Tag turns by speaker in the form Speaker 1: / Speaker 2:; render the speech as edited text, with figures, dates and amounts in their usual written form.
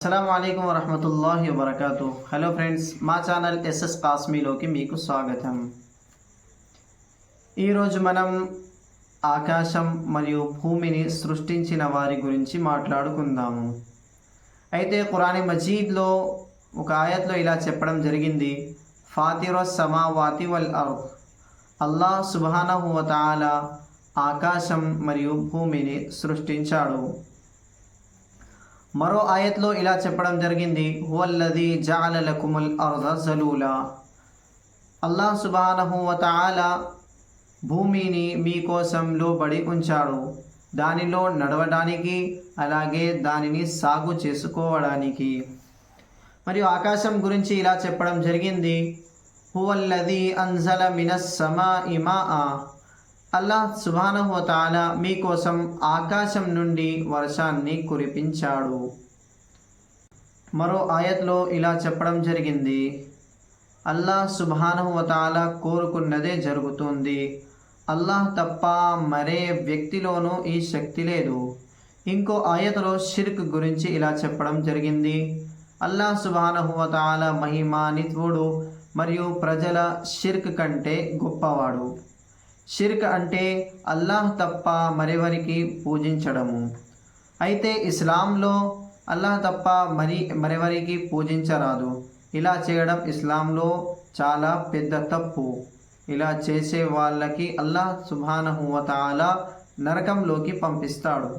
Speaker 1: అస్సలాముఅలైకుం వరహమతుల్లాహి వబర్కాతు. Hello friends, మా channel SS కాస్మీలోకి మీకు స్వాగతం. ఈరోజు మనం ఆకాశం మరియు భూమిని సృష్టించిన వారి గురించి మాట్లాడుకుందాము. అయితే ఖురాన్ మజీద్లో ఒక ఆయత్లో ఇలా చెప్పడం జరిగింది, ఫాతిరస్ సమావాతి వల్ అర్ద్. అల్లాహ్ సుబ్హానహు వ తఆలా ఆకాశం మరియు భూమిని సృష్టించాడు. మరో ఆయత్లో ఇలా చెప్పడం జరిగింది, హువల్లదీ జఅల లకుముల్ అర్ద జలూలా. అల్లాహ్ సుబ్హానహు వ తఆలా భూమిని మీకోసం లోబడి ఉంచాడు, దానిలో నడవడానికి అలాగే దానిని సాగు చేసుకోవడానికి. మరియు ఆకాశం గురించి ఇలా చెప్పడం జరిగింది, హువల్లదీ అన్జల మినస్ సమాఇ మాఆ. అల్లాహ్ సుబ్హానహు వ తఆలా మీకోసం ఆకాశం నుండి వర్షాన్ని కురిపించాడు. మరో ఆయత్లో ఇలా చెప్పడం జరిగింది, అల్లాహ్ సుబ్హానహు వ తఆలా కోరుకున్నదే జరుగుతుంది, అల్లాహ్ తప్ప మరే వ్యక్తిలోనూ ఈ శక్తి లేదు. ఇంకో ఆయత్లో షిర్క్ గురించి ఇలా చెప్పడం జరిగింది, అల్లాహ్ సుబ్హానహు వ తఆలా మహిమాన్వితుడు మరియు ప్రజల షిర్క్ కంటే గొప్పవాడు. షిర్క్ అంటే అల్లాహ్ తప్ప మరెవరికి పూజించడము. అయితే ఇస్లాంలో అల్లాహ్ తప్ప మరెవరికి పూజించరాదు. ఇలా చేయడం ఇస్లాంలో చాలా పెద్ద తప్పు. ఇలా చేసే వాళ్ళకి అల్లాహ్ సుబ్హానహు వ తఆలా నరకంలోకి పంపిస్తాడు.